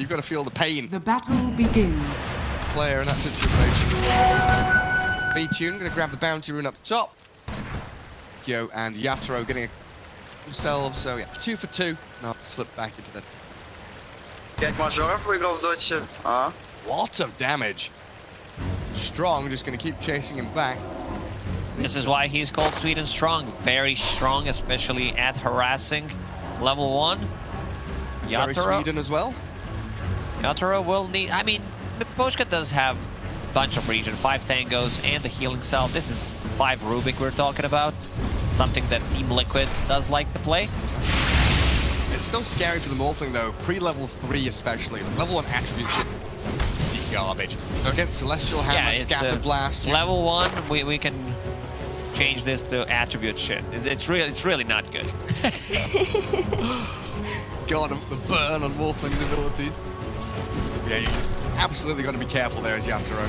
You've got to feel the pain. The battle begins. Player in that situation. V-Tune going to grab the bounty rune up top. Yo and Yatoro getting themselves, so yeah, 2 for 2. Now slip back into the... Kijk maar zorg voor je dotje. Lots of damage. Strong, just going to keep chasing him back. This is why he's called Sweet and Strong. Very strong, especially at harassing. Level 1. Very Sweden as well. Yatoro will need... I mean, Poshka does have a bunch of regen. 5 Tangos and the healing cell. This is 5 Rubik we're talking about. Something that Team Liquid does like to play. It's still scary for the Morphling though. Pre-level 3 especially. The level 1 attribute shit. Garbage. So against Celestial Hammer, Scatter Blast. Level 1, we can change this to attribute shit. It's really not good. God, the burn on Morphling's abilities. Yeah, you absolutely got to be careful there as Yatoro.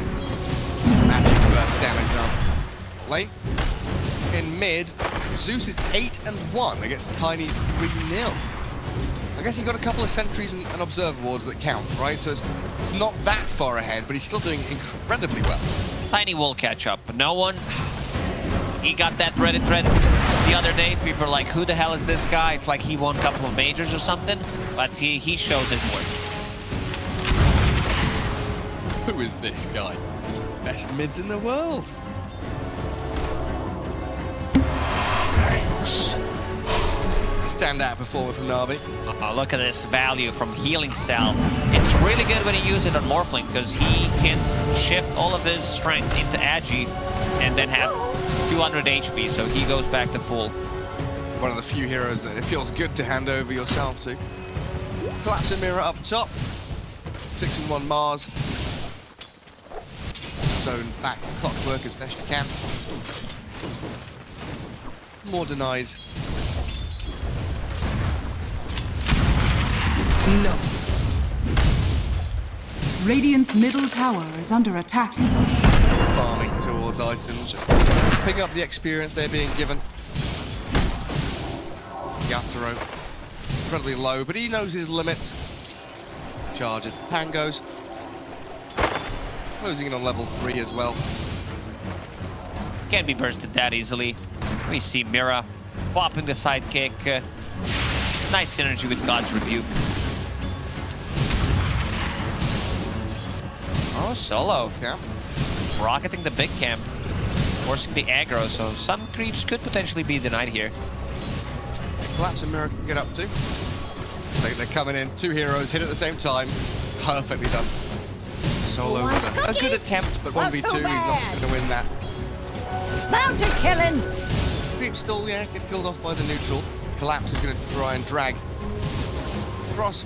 Magic burst damage now. Late. In mid, Zeus is 8-1 against Tiny's 3-0. I guess he got a couple of sentries and observer wards that count, right? So it's not that far ahead, but he's still doing incredibly well. Tiny will catch up, but no one. He got that Reddit thread the other day. People are like, who the hell is this guy? It's like he won a couple of majors or something, but he shows his worth. Who is this guy? Best mids in the world. Standout performer from Navi. Oh, look at this value from Healing Cell. It's really good when you use it on Morphling because he can shift all of his strength into Agi and then have 200 HP, so he goes back to full. One of the few heroes that it feels good to hand over yourself to. Collapsing Mirror up top. 6-1 Mars. Sewn back to Clockwerk as best you can. More denies. No. Radiant's middle tower is under attack. Farming towards items. Pick up the experience they're being given. Yatoro. Incredibly low, but he knows his limits. Charges the tangos. Closing in on level 3 as well. Can't be bursted that easily. We see Mira popping the sidekick. Nice synergy with God's Rebuke. Oh, solo. Yeah. Rocketing the big camp. Forcing the aggro, so some creeps could potentially be denied here. Collapse and Mirror can get up to. They're coming in. 2 heroes hit at the same time. Perfectly done. Solo with a good attempt, but 1v2, he's not going to win that. Bounty killing! Creep still, yeah, get killed off by the neutral. Collapse is going to try and drag across.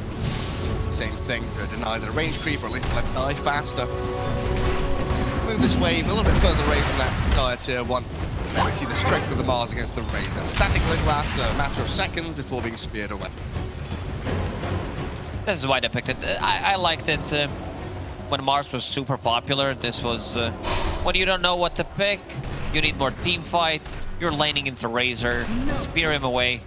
Same thing to deny the range creep, or at least let die faster. Move this wave a little bit further away from that dire tier 1. And then we see the strength of the Mars against the Razor. Static link lasts a matter of seconds before being speared away. This is why they picked it. I liked it when Mars was super popular. This was when you don't know what to pick, you need more team fight, you're laning into Razor, spear him away.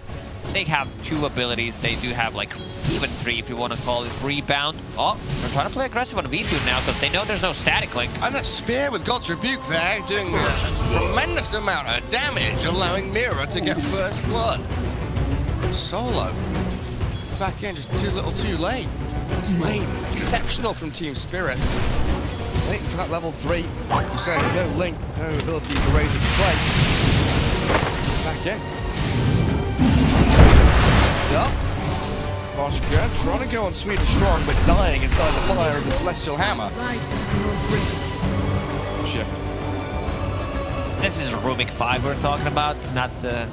They have 2 abilities. They do have like even 3 if you want to call it. Rebound. Oh, they're trying to play aggressive on V2 now because they know there's no static link. And a spear with God's Rebuke there, doing a tremendous amount of damage, allowing Mira to get first blood. Solo. Back in, just too little too late. This lane, exceptional from TSpirit. Waiting for that level 3. Like you said, no link, no ability for Razor to play. Back in. Up. Poshka trying to go on Sweet and Strong, but dying inside the fire of the Celestial Hammer. Shift. This is Rubik 5 we're talking about, not the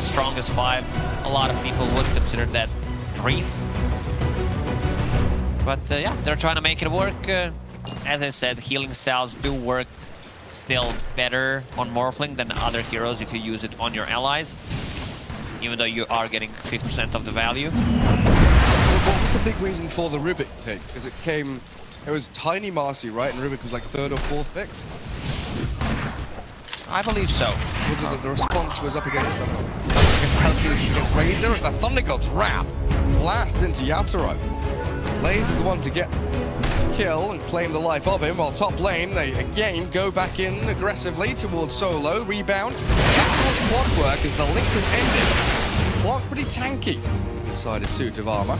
strongest 5. A lot of people would consider that grief. But yeah, they're trying to make it work. As I said, healing cells do work still better on Morphling than other heroes if you use it on your allies. Even though you are getting 50% of the value. What was the big reason for the Rubik pick? Because it was Tiny Marcy, right? And Rubik was like 3rd or 4th pick? I believe so. Whether the response was up against Telekinesis against Razor, as the Thunder God's Wrath blasts into Yatoro. Lays is the one to get kill and claim the life of him, while top lane, they again go back in aggressively towards Solo. Rebound. Back towards Clockwerk as the link has ended. Clock pretty tanky inside his suit of armor.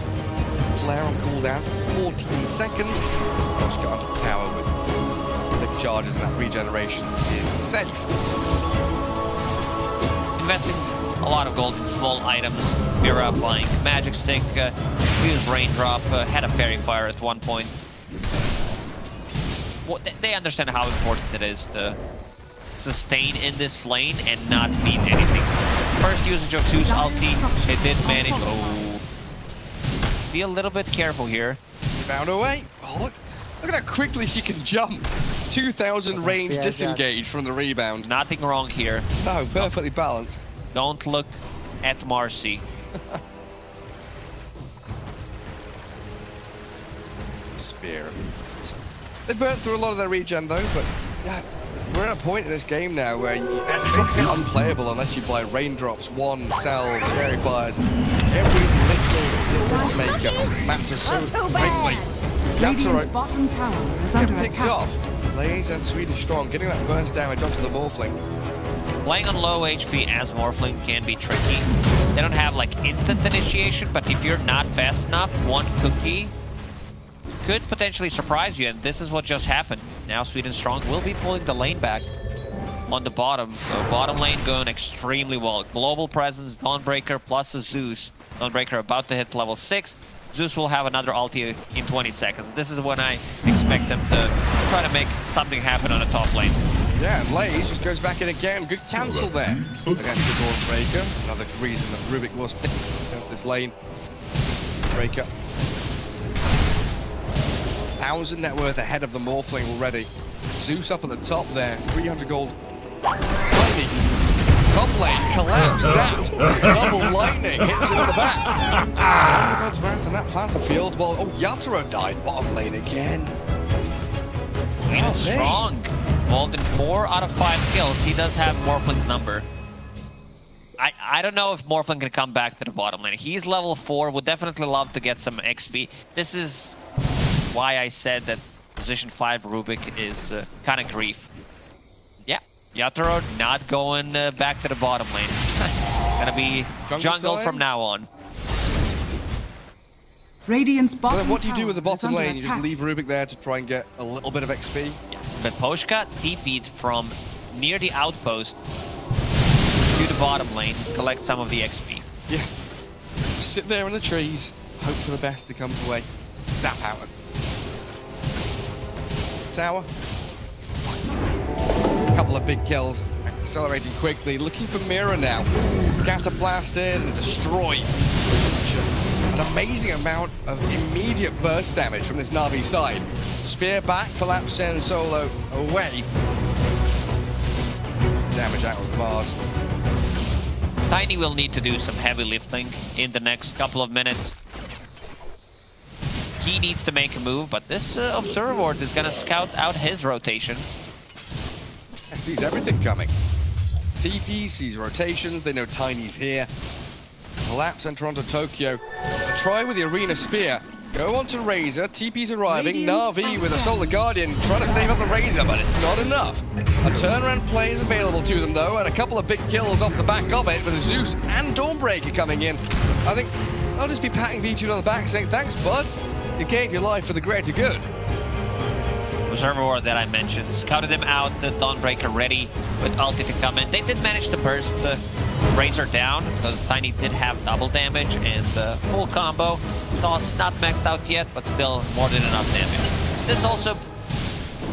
Flare on cooldown for 14 seconds. Rush got onto the tower with big charges, and that regeneration is safe. Investing a lot of gold in small items. Mira applying magic stick, use raindrop, had a fairy fire at one point. Well, they understand how important it is to sustain in this lane and not feed anything. First usage of Zeus ulti, it did manage. Oh, be a little bit careful here. Found away. Oh, look at how quickly she can jump. 2,000 range disengage from the rebound. Nothing wrong here. No, perfectly balanced. Don't look at Marcy. Spear. They burnt through a lot of their regen though, but yeah, we're at a point in this game now where it's basically unplayable unless you buy raindrops, wand, cells, fairy fires. Every little difference maker matters so greatly. Radiant's bottom tower is under picked attack. off. Blaze and Swedish Strong getting that burst damage onto the Morphling. Playing on low HP as Morphling can be tricky. They don't have like instant initiation, but if you're not fast enough, one cookie could potentially surprise you, and this is what just happened. Now Sweden Strong will be pulling the lane back on the bottom, so bottom lane going extremely well. Global presence, Dawnbreaker plus a Zeus. Dawnbreaker about to hit level 6. Zeus will have another ulti in 20 seconds. This is when I expect them to try to make something happen on the top lane. Yeah, and Lays just goes back in again. Good cancel there against the Dawnbreaker. Another reason that Rubik was picked against this lane. Breaker. 1,000 net worth ahead of the Morphling already. Zeus up at the top there. 300 gold. Tiny. Top lane collapse out. Double lightning hits him in the back. God's wrath in that plasma field. Well, oh, Yatoro died bottom lane again. Sweden Strong. Involved in 4 out of 5 kills. He does have Morphling's number. I don't know if Morphling can come back to the bottom lane. He's level 4. Would definitely love to get some XP. This is why I said that position 5 Rubik is kind of grief. Yeah, Yatoro not going back to the bottom lane. Gonna be jungle from now on. Radiant's bottom so then what do you do with the tower bottom is lane? under You just attack. leave Rubik there to try and get a little bit of XP? Yeah. But Poshka TP'd from near the outpost to the bottom lane, collect some of the XP. Yeah. Sit there in the trees, hope for the best to come your way. Zap out. Tower. Couple of big kills. Accelerating quickly, looking for Mira now. Scatter blasted and destroyed. Such an amazing amount of immediate burst damage from this Navi side. Spear back, collapse send Solo away. Damage out of Mars. Tiny will need to do some heavy lifting in the next couple of minutes. He needs to make a move, but this Observer Ward is gonna scout out his rotation. Sees everything coming. TP sees rotations, they know Tiny's here. Collapse and Toronto Tokyo. A try with the Arena Spear. Go on to Razor, TP's arriving. Navi with a Solar Guardian trying to save up the Razor, but it's not enough. A turnaround play is available to them though, and a couple of big kills off the back of it with Zeus and Dawnbreaker coming in. I think I'll just be patting V2 on the back saying, thanks bud, you gave your life for the greater good. Observer Ward that I mentioned, scouted him out, the Dawnbreaker ready with ulti to come in. They did manage to burst the Razor down, because Tiny did have double damage and full combo. Toss not maxed out yet, but still more than enough damage. This also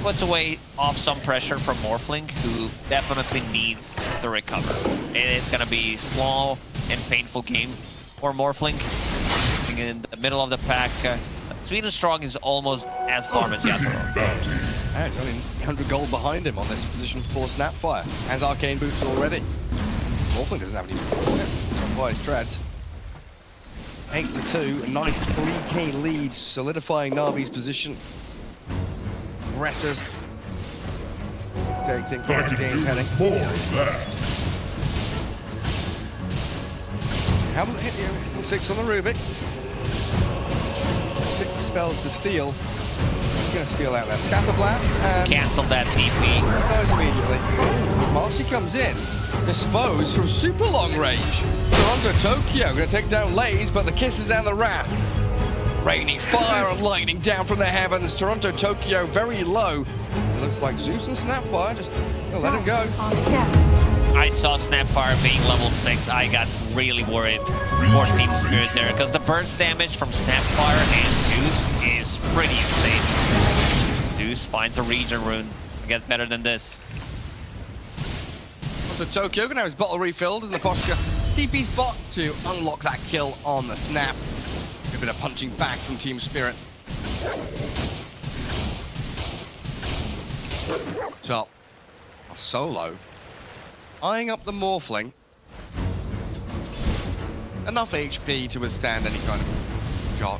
puts away off some pressure from Morphling, who definitely needs to recover. It's gonna be slow and painful game for Morphling. In the middle of the pack, Sweden Strong is almost as far as Yatoro. Yeah, he's only 100 gold behind him on this position for Snapfire. Has arcane boots already. Morphling doesn't have any Snapfire's treads. 8-2, a nice 3k lead, solidifying Navi's position. Aggressors taking quite a game heading. More of that. Haven't hit the 6 on the Rubik. 6 spells to steal. He's going to steal out there. Scatter Blast and... Cancel that DP. Dies immediately. Marcy comes in. Dispose from super long range. Toronto Tokyo going to take down Lays, but the kisses and the wrath. Raining fire and lightning down from the heavens. Toronto Tokyo very low. It looks like Zeus and Snapfire just let him go. I saw Snapfire being level 6. I got really worried for TSpirit there because the burst damage from Snapfire and Zeus is pretty insane. Zeus finds a region rune to get better than this. Toronto Tokyo gonna have his bottle refilled, and the Poshka TP's bot to unlock that kill on the Snap. A bit of punching back from TSpirit. Top. A solo. Eyeing up the Morphling. Enough HP to withstand any kind of shot.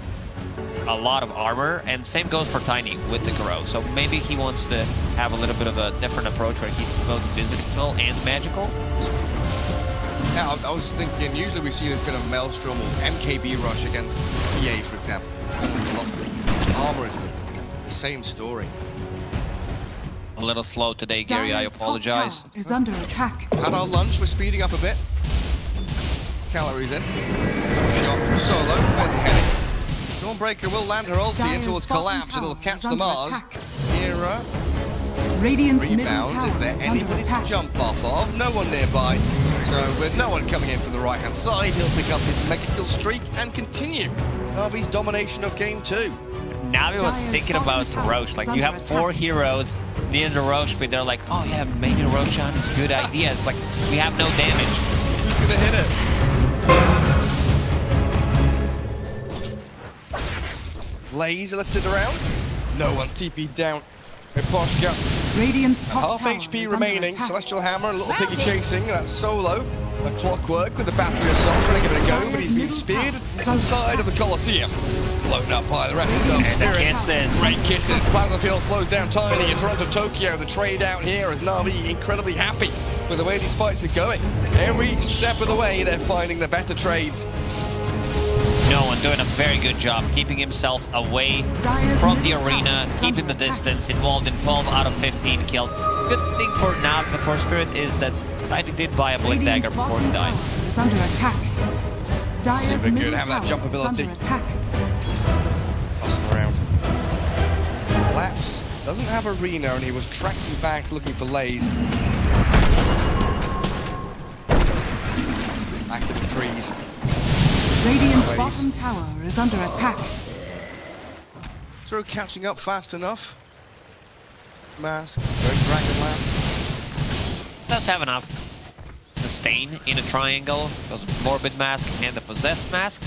A lot of armor, and same goes for Tiny with the Grow. So maybe he wants to have a little bit of a different approach where he's both physical and magical. Yeah, I was thinking, usually we see this bit of Maelstrom or MKB rush against PA, for example. Armor is the same story. A little slow today, Gary, I apologize. Is under attack. Had our lunch, we're speeding up a bit. Calories in. Shot from Solo, where's he heading? Dawnbreaker will land her ulti in towards Collapse, it'll catch the Mars. Hera. Radiant's Rebound, is there anybody to jump off of? No one nearby. So with no one coming in from the right hand side, he'll pick up his mega kill streak and continue Navi's domination of game 2. Navi was thinking about Roche, like you have 4 heroes near the Roche, but they're like, oh yeah, maybe Roshan is a good idea. It's like, we have no damage. Who's gonna hit it? Lays lifted around. No one's TP'd down. Poshka. Radiant's top Half tower HP is remaining. under attack. Celestial Hammer, a little piggy chasing. That's Solo. A Clockwerk with the battery assault, trying to give it a go, but he's been speared to the side of the Colosseum. Blown up by the rest of Spirit. Kisses. Great kisses. Plasma Field slows down Tiny. In Toronto Tokyo, the trade out here is Navi incredibly happy with the way these fights are going. Every step of the way, they're finding the better trades. No one doing a very good job keeping himself away from the arena, keeping the distance, involved in 12 out of 15 kills. Good thing for now, for Spirit, is that Tiny did buy a Blink Dagger before he died. Is under attack. Super good, have that jump ability. Tossing around. Collapse doesn't have arena, and he was tracking back looking for Lays. Back to the trees. Radiant's bottom tower is under attack. Through catching up fast enough. Mask, going Dragonland. Does have enough sustain in a triangle, because Morbid Mask and the Possessed Mask.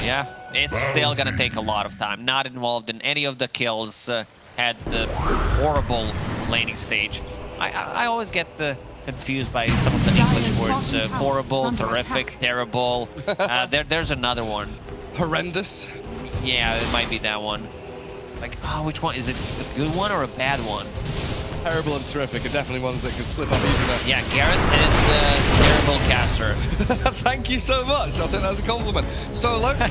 Yeah, it's still gonna take a lot of time. Not involved in any of the kills at the horrible laning stage. I always get confused by some of the English words. Horrible, terrific, terrible. There's another one. Horrendous. Yeah, it might be that one. Like, oh, which one? Is it a good one or a bad one? Terrible and terrific are definitely ones that can slip up even there. Yeah, Garrett is a terrible caster. Thank you so much. I'll take that as a compliment. Solo dying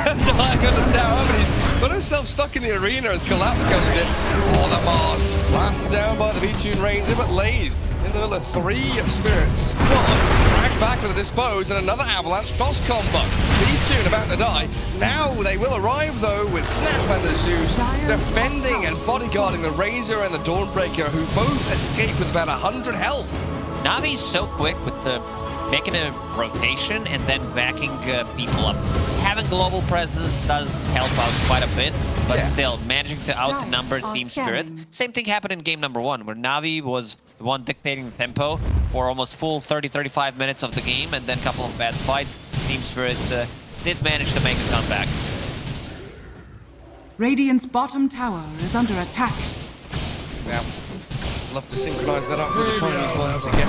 on the tower, but he's got himself stuck in the arena as Collapse comes in. Oh, the Mars blasted down by the V-Tune Ranger, but Lays in the middle of 3 of Spirits. Dragged back with a Dispose and another Avalanche toss combo. V-Tune about to die. Now they will arrive though with Snap and the Zeus defending and bodyguarding the Razor and the Dawnbreaker, who both escape with about 100 health. Navi's so quick with making a rotation and then backing people up. Having global presence does help out quite a bit, but still managing to outnumber TSpirit. Same thing happened in game number 1, where Navi was the one dictating the tempo for almost full 30-35 minutes of the game, and then a couple of bad fights. TSpirit did manage to make a comeback. Radiant's bottom tower is under attack. Now, love to synchronize that up with the Chinese one to get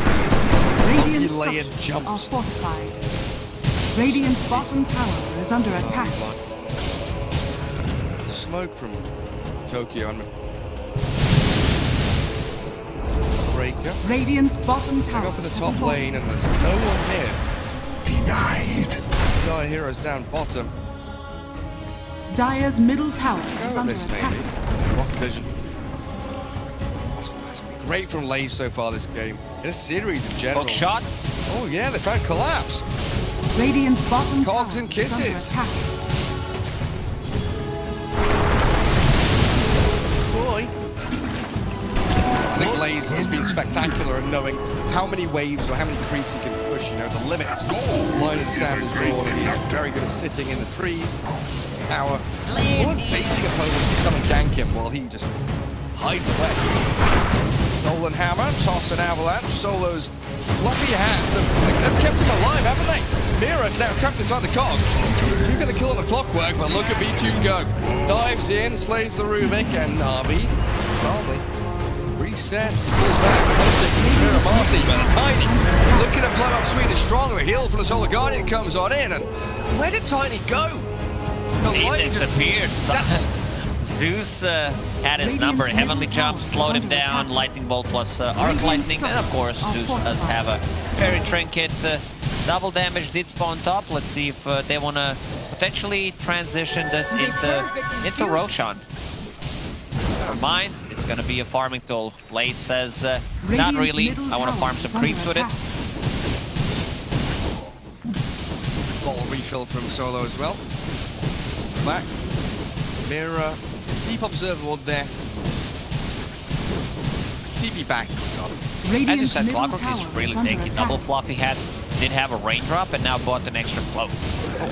Radiant's multi-layered structures jumps. are fortified. Radiant's bottom tower is under attack. Smoke from Tokyo and Breaker. Radiant's bottom tower. Up in the top lane, and there's no one here. Denied. Dire Heroes down bottom. Dire's middle tower Go is with under this, attack. maybe. Lost vision. That's been great from Lays so far this game. In a series in general. Hook shot. Oh yeah, they found collapse. Radiant's bottom Cogs tower and is under kisses. attack. Boy. I think Lays has been spectacular at knowing how many waves or how many creeps he can push, you know, the limits. Line of the sand is drawn, and he's very good at sitting in the trees. Power. Or baiting opponents to come and gank him while he just hides away. Stolen hammer, toss an avalanche. Solo's fluffy hands have kept him alive, haven't they? Mira now trapped inside the cogs. Two get the kill on the Clockwerk, but look at B2 go. Dives in, slays the Rubik, and Navi calmly resets, pulls back, hunting Mira Marcy, but a Tiny looking to blow up Swedish Strong. The heal from the Solar Guardian comes on in, and where did Tiny go? The He light disappeared. just Zeus had his Radiant's number. middle Heavenly tower Jump is slowed him under down. attack. Lightning Bolt plus Arc Radiant Lightning. And of course, structures Zeus are does have a very trinket. Double damage did spawn top. Let's see if they want to potentially transition this into Roshan. Never mind. It's going to be a farming tool. Lace says, not Radiant's really. middle I want to tower farm is some under creeps with it. attack. bottle refill from Solo as well. Back. Mirror. Deep observable there. TP back. As you Radiant's said, middle Clockwerk tower is really under tanky. attack. Double Fluffy did have a raindrop and now bought an extra cloak. So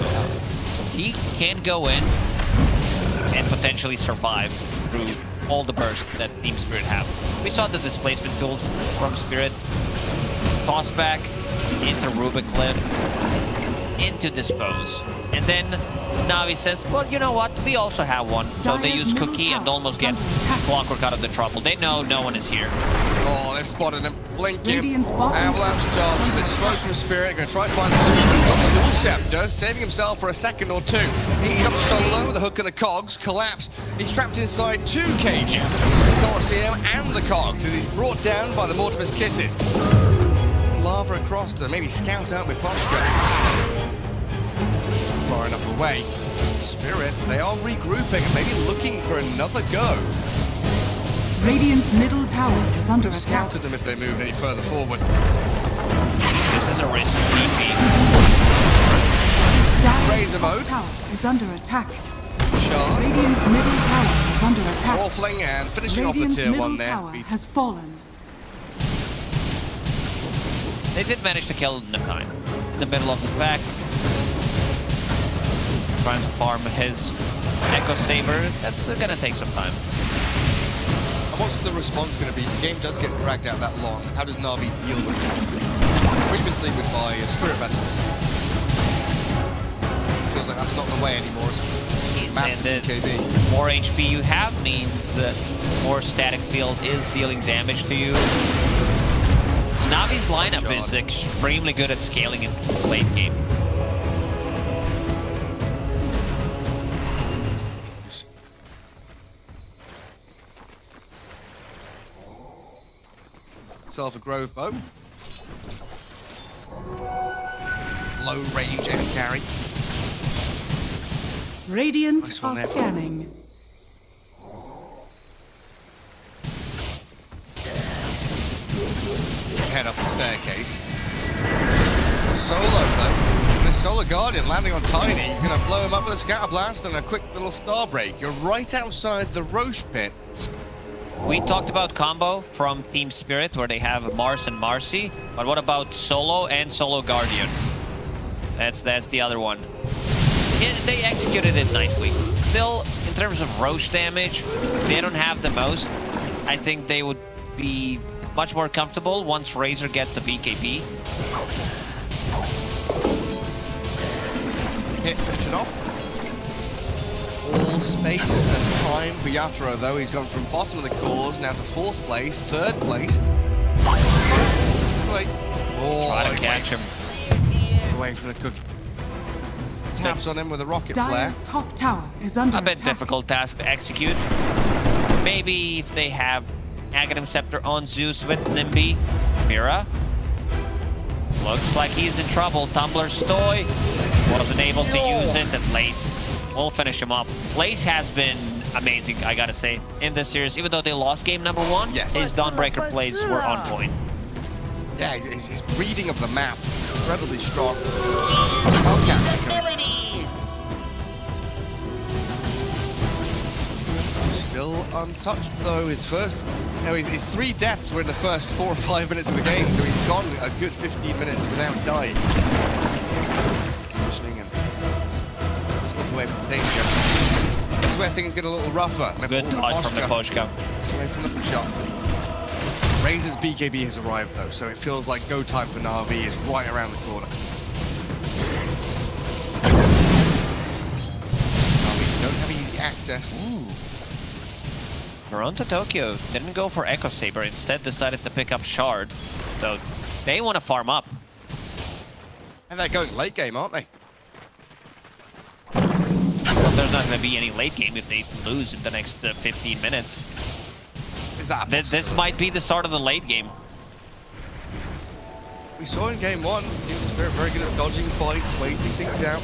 he can go in and potentially survive through all the bursts that TSpirit have. We saw the displacement tools from Spirit. Toss back into Rubik Cliff, into Dispose. And then Navi says, well, you know what? We also have one. So they Dire's use middle Cookie and tower almost is get under attack. Clockwerk out of the trouble. They know no one is here. Oh, they've spotted him. Blinking. Radiant's bottom Avalanche tower dance. is under It's slow attack. from Spirit. Going to try and find the Zeus. He's got the Dual Scepter, saving himself for a second or two. He comes solo with the hook and the cogs. Collapse. He's trapped inside two cages. The Colosseum and the cogs as he's brought down by the Mortimer's kisses. Lava across to maybe scout out with Boschko. Far enough away. Spirit, they are regrouping and maybe looking for another go. Radiant's middle tower is under Could have attack. scouted them if they moved any further forward. This is a risk. Dire's Razor top mode. tower is under attack. Shard. Radiant's middle tower is under attack. Morphling and finishing Radiant's off the tier middle 1 there. tower has fallen. They did manage to kill Nakai in the middle of the pack. Trying to farm his Echo Saber. That's gonna take some time. And what's the response going to be? The game does get dragged out that long. How does Navi deal with it? Previously would buy Spirit Vessels. Feels like that's not the way anymore. It's massive And KB. more HP you have means more static field is dealing damage to you. Navi's lineup Shard. is extremely good at scaling in late game. Self a Grove bow. Low range and carry. Radiant Nice one are there. scanning. Head up the staircase. Solo though. The Solar Guardian landing on Tiny. You're going to blow him up with a Scatter Blast and a quick little Star Break. You're right outside the Roche pit. We talked about combo from TSpirit where they have Mars and Marcy, but what about Solo and Solo Guardian? That's the other one. They executed it nicely. Still, in terms of Roche damage, they don't have the most. I think they would be much more comfortable once Razor gets a BKB. Hit, finishing off. All space and time for Yatoro, though. He's gone from bottom of the cores now to 4th place, 3rd place. Like, Try to catch him. Away from the cookie. Taps on him with a rocket flare. Dire's top tower is under A bit attack. difficult task to execute. Maybe if they have Aghanim Scepter on Zeus with Nimby. Mira. Looks like he's in trouble. Tumbler Stoy wasn't able to use it, and Lace We'll finish him off. Blaze has been amazing, I gotta say, in this series. Even though they lost game number 1, yes, his Dawnbreaker plays were on point. Yeah, his reading of the map, incredibly strong. Still untouched though. His first, his 3 deaths were in the first 4 or 5 minutes of the game, so he's gone a good 15 minutes without dying. Positioning and slip away from danger. This is where things get a little rougher. Good dodge from the Poshka. Away from the shot. Razor's BKB has arrived though, so it feels like go time for Navi is right around the corner. Navi don't have easy access. Ooh. Toronto Tokyo didn't go for Echo Saber, instead decided to pick up Shard. So they want to farm up. And they're going late game, aren't they? Well, there's not going to be any late game if they lose in the next 15 minutes. Is that this might be the start of the late game. We saw in game 1, teams are very good at dodging fights, waiting things out.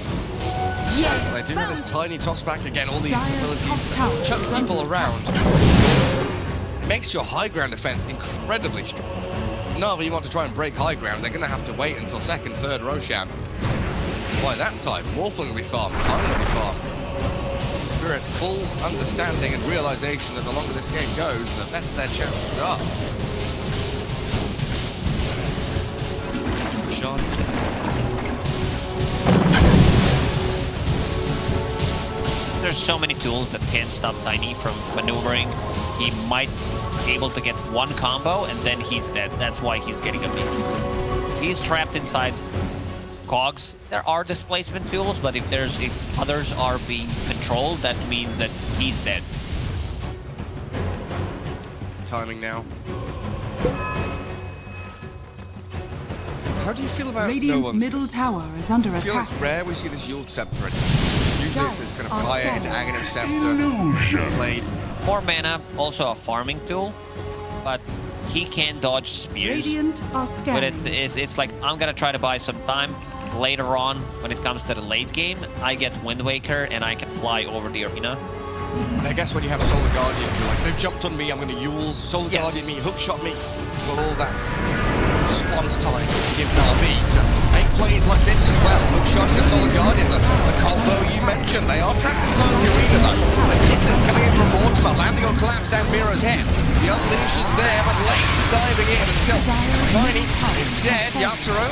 Yes. They do have this tiny toss back again, all these abilities to chuck people around. It makes your high ground defense incredibly strong. Navi, you want to try and break high ground, they're going to have to wait until 2nd, 3rd Roshan. By that time, Morphling will be farmed, Time will be farmed. Spirit, full understanding and realization that the longer this game goes, the better their chances are. Shot. There's so many tools that can't stop Tiny from maneuvering. He might be able to get 1 combo and then he's dead. That's why he's getting a beat. If he's trapped inside cogs, there are displacement tools, but if others are being controlled, that means that he's dead. Timing now. How do you feel about Radiant's middle tower is under I feel attack. it's rare we see this Yule Scepter. Usually it's this kind of fire into Aghanim Scepter played. More mana, also a farming tool, but he can dodge spears. Radiant are scanning. But it's like, I'm gonna try to buy some time. Later on, when it comes to the late game, I get Wind Waker and I can fly over the arena. And I guess when you have Solar Guardian, you're like, they've jumped on me, I'm going to Yule, Solar Yes. Guardian me, hookshot me. Well, all that response time give Navi to make plays like this as well. Hookshot to Solar Guardian, the combo you mentioned. They are trapped inside the arena though. The kisses coming in from Mortimer, landing on Collapse and Mira's head. The unleash is there, but Lane's diving in until Tiny is dead. Yatoro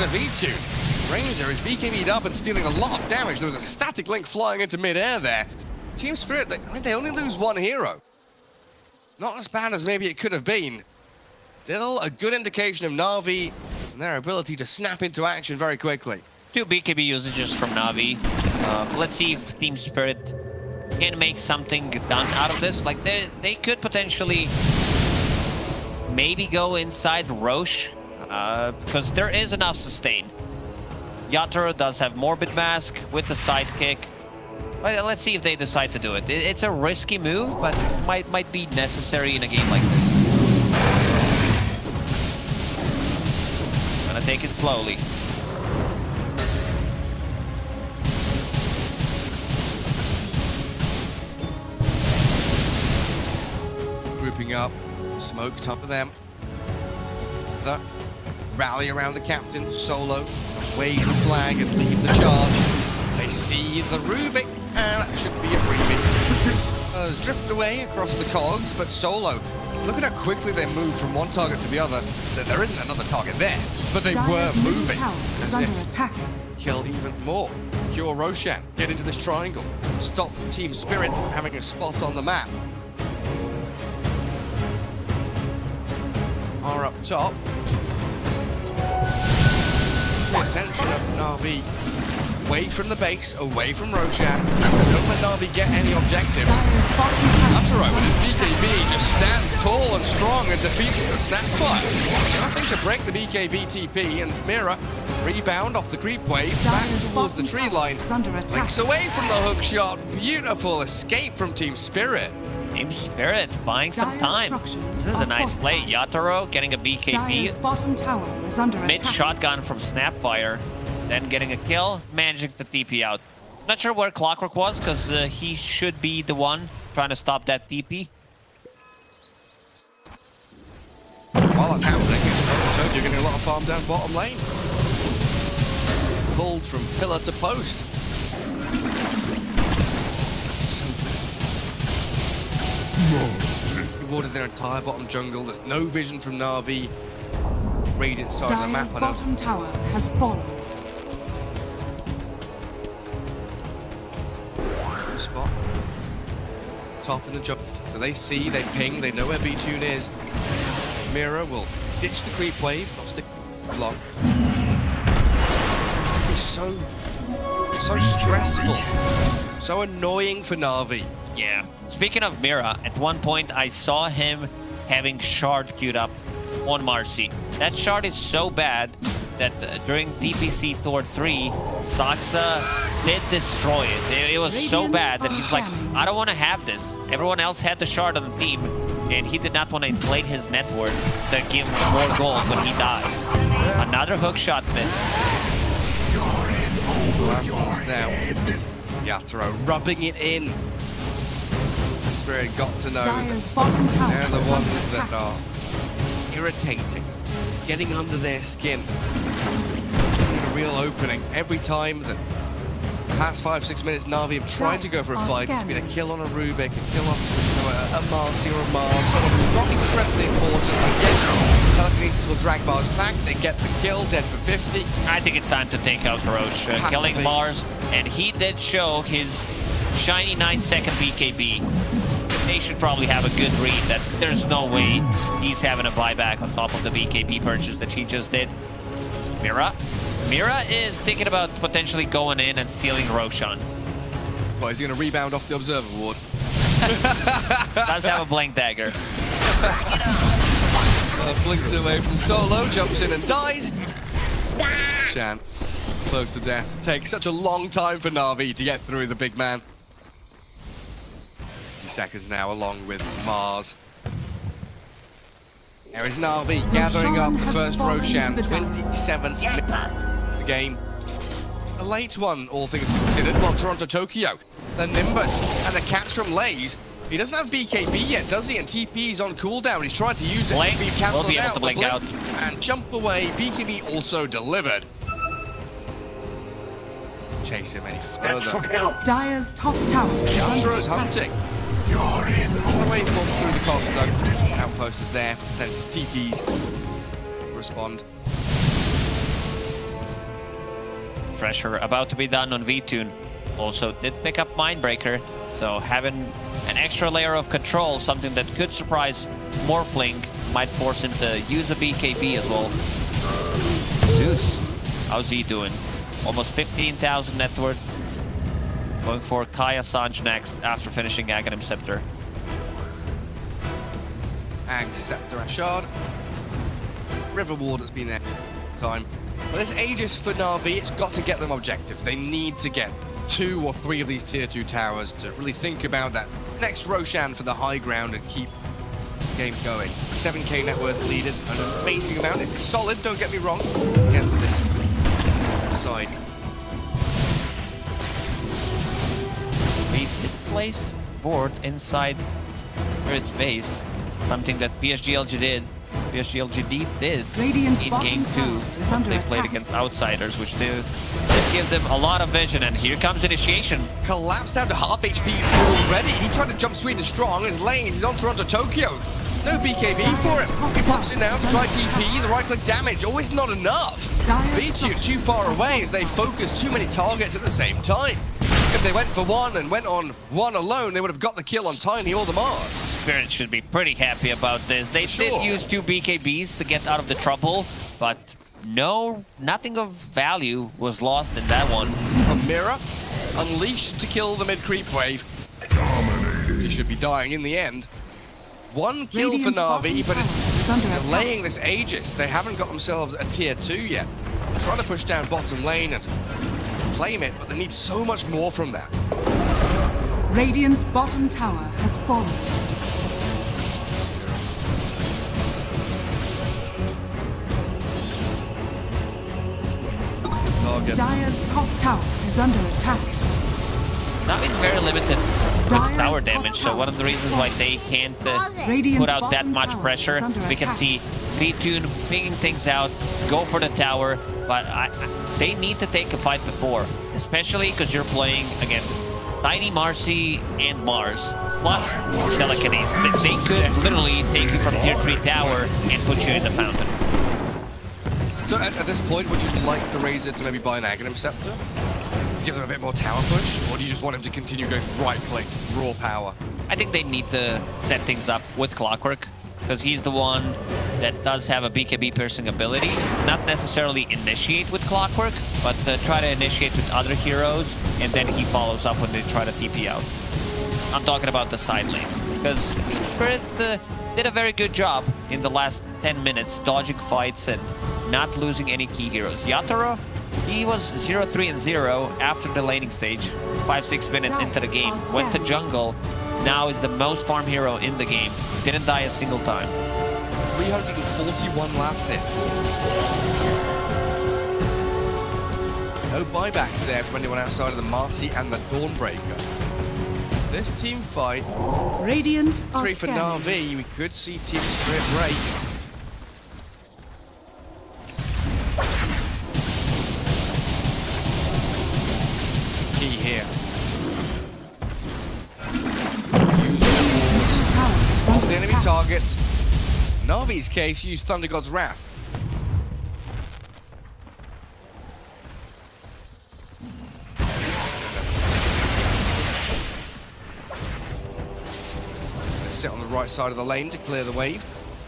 to V2. Razor is BKB'd up and stealing a lot of damage. There was a static link flying into mid-air there. TSpirit, they only lose 1 hero. Not as bad as maybe it could have been. Still a good indication of Navi and their ability to snap into action very quickly. 2 BKB usages from Navi. Let's see if TSpirit can make something done out of this. Like, they could potentially maybe go inside Roche, because there is enough sustain. Yatoro does have Morbid Mask with the sidekick. Let's see if they decide to do it. It's a risky move, but might be necessary in a game like this. Gonna take it slowly. Grouping up, smoke top of them. The rally around the captain, solo, wave the flag and lead the charge. They see the Rubik, and that should be a freebie. Drift away across the cogs, but solo. Look at how quickly they move from one target to the other. There isn't another target there, but they were moving as if kill even more. Cure Roshan, get into this triangle. Stop TSpirit having a spot on the map. Are up top. The attention of Navi. Away from the base, away from Roshan. Don't let Navi get any objectives. Yatoro with his BKB just stands tall and strong and defeats the Snapfire. Nothing to break the BKB TP, and Mira rebound off the creep wave back towards the tree line. Links away from the hook shot. Beautiful escape from TSpirit. TSpirit buying some time. This is a nice play. Yatoro getting a BKB. Bottom tower is under Mid shotgun from Snapfire. then getting a kill, managing to TP out. Not sure where Clockwerk was, because he should be the one trying to stop that TP. While that's happening, you're getting a lot of farm down bottom lane. Pulled from pillar to post. Rewarded their entire bottom jungle. There's no vision from Navi. Radiant side of the map. Dire's bottom tower has fallen. Spot. Top in the jungle. So they see, they ping, they know where B-Tune is. Mira will ditch the creep wave, not stick long. It's so stressful. So annoying for Navi. Yeah. Speaking of Mira, at one point I saw him having shard queued up on Marcy. That shard is so bad that during DPC Tour 3, Saksa did destroy it. It was so bad that he's like, I don't want to have this. Everyone else had the shard on the team, and he did not want to inflate his net worth to give more gold when he dies. Another hook shot missed. Now, Yatoro rubbing it in. Spirit got to know that they're the ones that are irritating, getting under their skin. A real opening. Every time that the past 5-6 minutes Navi have tried to go for a fight, it's been a kill on a Rubik, a kill on a Marcy or a Mars, someone who's not incredibly important. Like, yes, telekinesis will drag Mars back, they get the kill, dead for 50. I think it's time to take out Roche, killing Mars, and he did show his shiny 9-second BKB. They should probably have a good read that there's no way he's having a buyback on top of the BKB purchase that he just did. Mira is thinking about potentially going in and stealing Roshan. Well, is he going to rebound off the Observer Ward? Does have a blank dagger. Blinks away from Solo, jumps in and dies. Shan, close to death. Takes such a long time for Navi to get through the big man. 50 seconds now, along with Mars. There is Navi gathering up the first Roshan, 27th minute of the game. A late one, all things considered, while Toronto Tokyo, the Nimbus, and the catch from Lays. He doesn't have BKB yet, does he? And TP's on cooldown. He's trying to use it. Blink. Be cancelled Will be able out. to blink out. And jump away. BKB also delivered. Chase him any further. Dire's top tower is Yatoro's hunting. Away through the cogs though. Outpost is there for potential TPs. Respond. Pressure about to be done on V-Tune. Also did pick up Mindbreaker, so having an extra layer of control, something that could surprise Morphling, might force him to use a BKB as well. Zeus, how's he doing? Almost 15,000 net worth. Going for Kaya Sanj next after finishing Aghanim Scepter. Ag Scepter and Shard. River Ward has been there time. But this Aegis for Navi, it's got to get them objectives. They need to get 2 or 3 of these tier 2 towers to really think about that next Roshan for the high ground and keep the game going. 7k net worth leaders, an amazing amount. It's solid, don't get me wrong, against this side. We did place Vord inside its base, something that PSGLG did Radiant's in bottom game 2. tower is under They played attack. against outsiders, which did give them a lot of vision. And here comes Initiation. Collapsed down to half HP already. He tried to jump sweet and strong as Lanes is on Toronto Tokyo. No BKB for him. He pops in now to try TP. The right click damage. Always not enough. B2 too far away as they focus too many targets at the same time. If they went for one and went on one alone, they would have got the kill on Tiny or the Mars. Spirit should be pretty happy about this. They did use 2 BKBs to get out of the trouble, but nothing of value was lost in that one. From Mira, unleashed to kill the mid-creep wave. He should be dying in the end. 1 kill for Navi, but it's delaying this Aegis. They haven't got themselves a tier 2 yet. They're trying to push down bottom lane and claim it, but they need so much more from that. Radiant's bottom tower has fallen. target. Dire's top tower is under attack. Navi's very limited with Dire's tower top damage, so tower one of the reasons why they can't Radiant's put out that bottom much tower pressure. is under We can attack. see V-Tune pinging things out, go for the tower, but they need to take a fight before, especially because you're playing against Tiny Marcy and Mars, plus telekinesis. They could literally take you from tier 3 tower and put you in the fountain. So at this point, would you like the Razor to maybe buy an Aghanim Scepter? Give them a bit more tower push? Or do you just want him to continue going right-click, raw power? I think they need to set things up with Clockwerk, because he's the one that does have a BKB piercing ability. Not necessarily initiate with Clockwerk, but try to initiate with other heroes, and then he follows up when they try to TP out. I'm talking about the side lanes, because TSpirit did a very good job in the last 10 minutes, dodging fights and not losing any key heroes. Yatoro, he was 0-3-0 after the laning stage, 5-6 minutes into the game, went to jungle, now is the most farm hero in the game, didn't die a single time. 341 last hit. No buybacks there from anyone outside of the Marcy and the Dawnbreaker. This team fight, Radiant are 3 for scanning. Navi, we could see TSpirit break. Key here. Spot the enemy targets. Navi's case, use Thunder God's Wrath. Sit on the right side of the lane to clear the wave.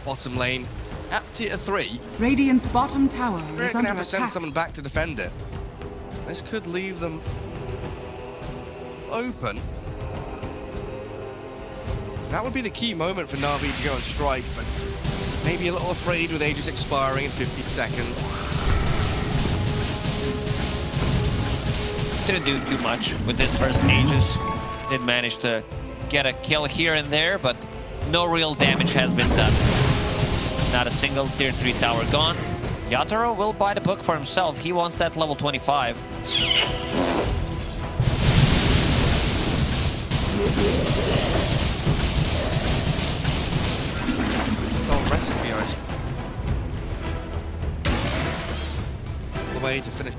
Bottom lane at tier 3. Radiant's bottom tower We're is going to under have to send attack. someone back to defend it. This could leave them open. That would be the key moment for Navi to go and strike, but maybe a little afraid with Aegis expiring in 15 seconds. Didn't do too much with this first Aegis. Did manage to get a kill here and there, but no real damage has been done. Not a single tier 3 tower gone. Yatoro will buy the book for himself. He wants that level 25. Stole recipe, guys. The way to finish.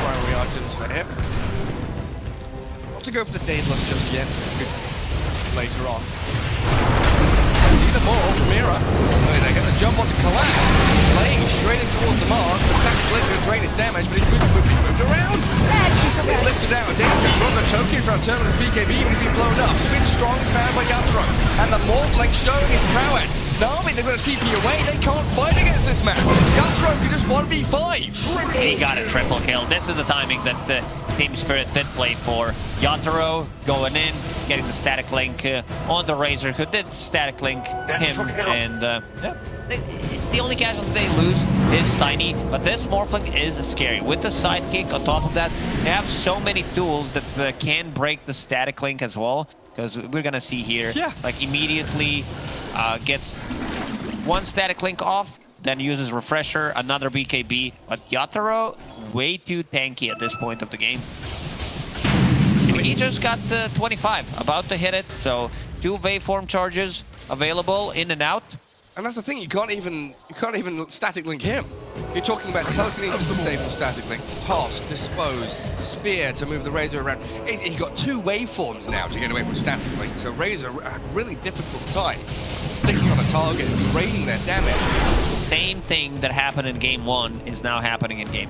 Primary items for him. Not to go for the Daedalus just yet. Later on. See the more from Mira. They get the jump onto Collapse. Playing straight in towards the mark. The stack split could drain his damage, but he's moved around. He's suddenly lifted out. Danger from the Tokyo trying to turn with his BKB, but he's been blown up. Spin strong is found by Yatoro. And the Morphling showing his prowess. Navi, they've got a TP away. They can't fight against this man. Yatoro can just 1v5. He got a triple kill. This is the timing that TSpirit did play for. Yatoro going in, getting the static link on the Razor, who did static link him, and yeah. The only casualty they lose is Tiny, but this Morphling is scary. With the sidekick on top of that, they have so many tools that can break the static link as well, because we're gonna see here, like immediately gets one static link off, then uses Refresher, another BKB, but Yatoro way too tanky at this point of the game. And he just got 25, about to hit it, so 2 waveform charges available in and out. And that's the thing, you can't even static link him. You're talking about telekinesis to save from static link, toss, dispose, spear to move the Razor around. He's got 2 waveforms now to get away from static link, so Razor had a really difficult time sticking on a target and draining their damage. Same thing that happened in game 1 is now happening in game,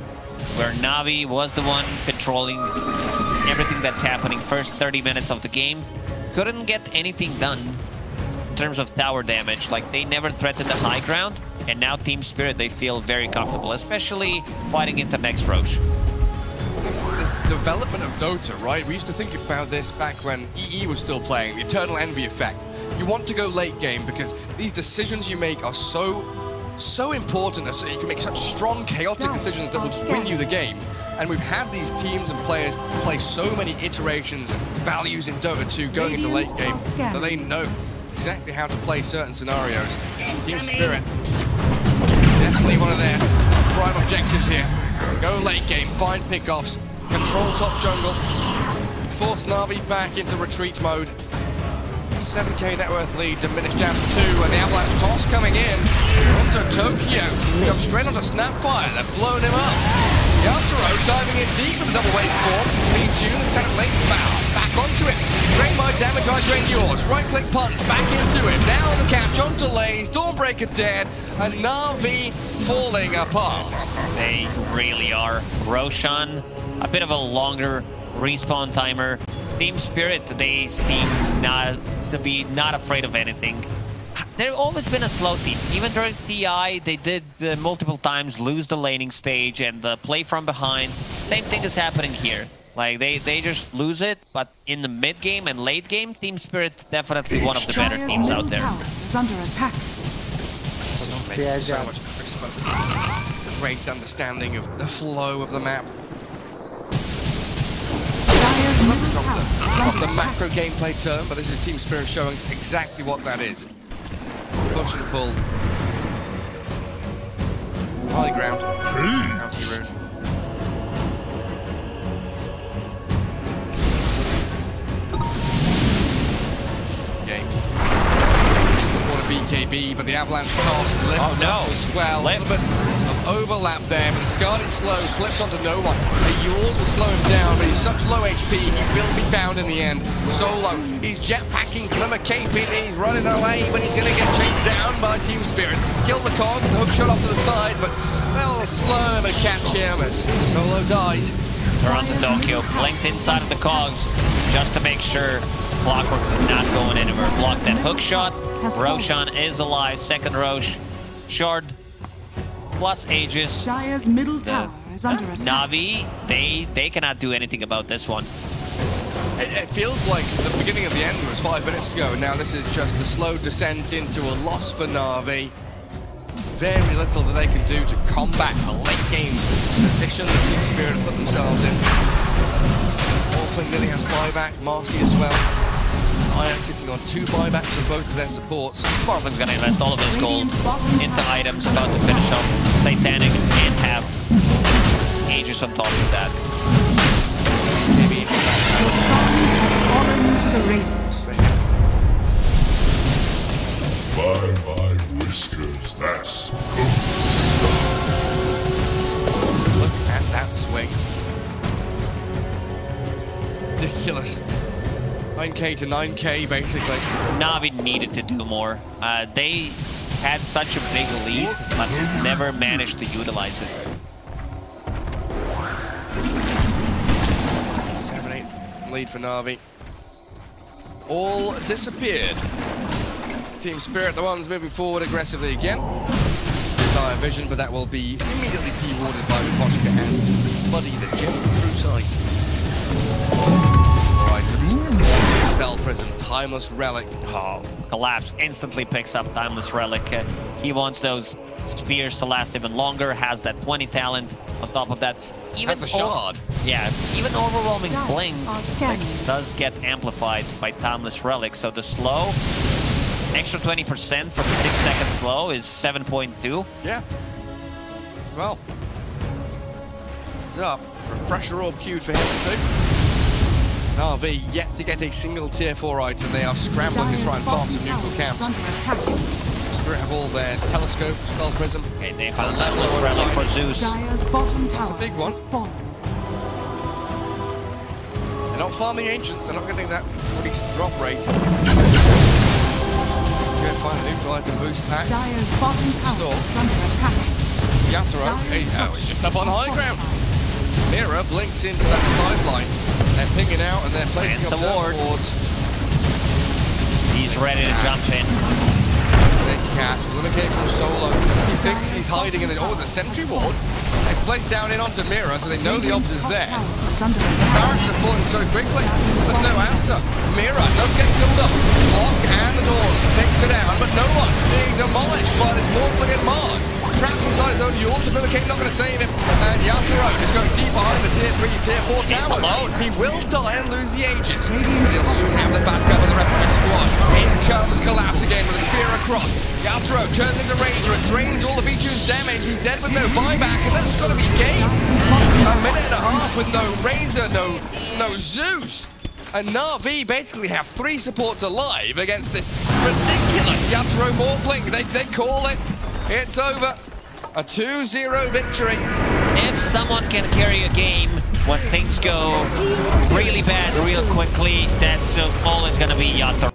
where Navi was the one controlling everything that's happening first 30 minutes of the game. Couldn't get anything done in terms of tower damage. Like, they never threatened the high ground, and now TSpirit, they feel very comfortable, especially fighting into next Roche. This is the development of Dota, right? We used to think about this back when EE was still playing, the Eternal Envy effect. You want to go late game because these decisions you make are so important. So you can make such strong, chaotic decisions that will win you the game. And we've had these teams and players play so many iterations and values in Dota 2 going into late game that they know exactly how to play certain scenarios. TSpirit, definitely one of their prime objectives here. Go late game, find pickoffs, control top jungle, force Navi back into retreat mode. 7k net worth lead diminished down to 2, and the avalanche toss coming in onto Tokyo. Comes straight onto Snapfire, they've blown him up. Yatoro diving in deep with the double wave form. Leads you, the stand late foul. Back onto it. Drain my damage, I drain yours. Right click punch, back into it. Now the catch onto lane. Stormbreaker dead, and Navi falling apart. They really are. Roshan, a bit of a longer respawn timer. TSpirit, they seem not afraid of anything. They've always been a slow team. Even during TI, they did multiple times lose the laning stage and the play from behind. Same thing is happening here. Like, they just lose it, but in the mid game and late game, TSpirit definitely one of the better teams out there. Is under attack. So much crisper. Great understanding of the flow of the map. Not the macro gameplay term, but this is TSpirit showing us exactly what that is. Push and pull. High ground. Anti-route. Game. Support a BKB, but the avalanche cost lift as well. A little bit of overlap there, but the Scarlet slow clips onto no one. The Yours will slow him down, but he's such low HP, he will be found in the end. Solo, he's jetpacking, Glimmer caping, he's running away, but he's going to get chased down by TSpirit. Kill the cogs, the hook shot off to the side, but they'll slow him and catch him as Solo dies. They're onto Tokyo, blinked inside of the cogs, just to make sure Clockwerk's not going anywhere. Block that hook shot. Roshan is alive. Second Rosh. Shard. Plus Aegis. Dire's middle tower is under attack. Navi, they cannot do anything about this one. It feels like the beginning of the end was 5 minutes ago, and now this is just a slow descent into a loss for Navi. Very little that they can do to combat the late game position that TSpirit put themselves in. Morphling nearly has buyback, Marcy as well. Aya sitting on 2 buybacks of both of their supports. Morphling's gonna invest all of his gold into items, about to finish off Satanic and have Aegis on top of that. Maybe Your son has fallen to the Radiance. By my whiskers, that's good stuff. Look at that swing. Ridiculous. 9k to 9k, basically. Navi needed to do more. They had such a big lead, but never managed to utilize it. 7-8 lead for Navi. All disappeared. TSpirit, the ones moving forward aggressively again. Dire vision, but that will be immediately dewarded by Poshka and Buddy, the general true side. Items. Spell Prison, Timeless Relic. Oh, Collapse instantly picks up Timeless Relic. He wants those spears to last even longer, has that 20 talent on top of that. Even that's a shard. Yeah, even Overwhelming Blink scanning. does get amplified by Timeless Relic, so the slow, extra 20% for the 6-second slow is 7.2. Yeah. Well, it's up. Refresher orb queued for him too. Navi yet to get a single tier 4 item. They are scrambling to try and farm some neutral camps. Spirit have all theirs. Telescope, Spell Prism. Okay, they have a level of relic for Zeus. Dire's bottom tower. That's a big one. They're not farming Ancients. They're not getting that increased drop rate. Go find a neutral item boost pack. Dire's bottom tower is under attack. Yatoro, it's just up on high ground. Mira blinks into that sideline. They're pinging out and they're placing observer wards. He's ready to jump in. They catch. Glimmer from Solo. He thinks he's hiding in the... Oh, the sentry ward. It's placed down in onto Mira, so they know the obs is there. Barracks are falling so quickly. There's no answer. Mira does get killed up. Clock and the door takes it down, but no one being demolished by this Morphling and Mars. trapped inside his own Yule. The King not going to save him. And Yatoro just going deep behind the tier 3, tier 4 tower. Alone. He will die and lose the Aegis. He'll soon have the backup of the rest of his squad. In comes Collapse again with a spear across. Yatoro turns into Razor and drains all of Ichu's damage. He's dead with no buyback, and that's got to be game. A minute and a half with no Razor, no Zeus. And Navi basically have 3 supports alive against this ridiculous Yatoro Morphling. They call it. It's over. A 2-0 victory. If someone can carry a game when things go really bad real quickly, that's always going to be Yatoro.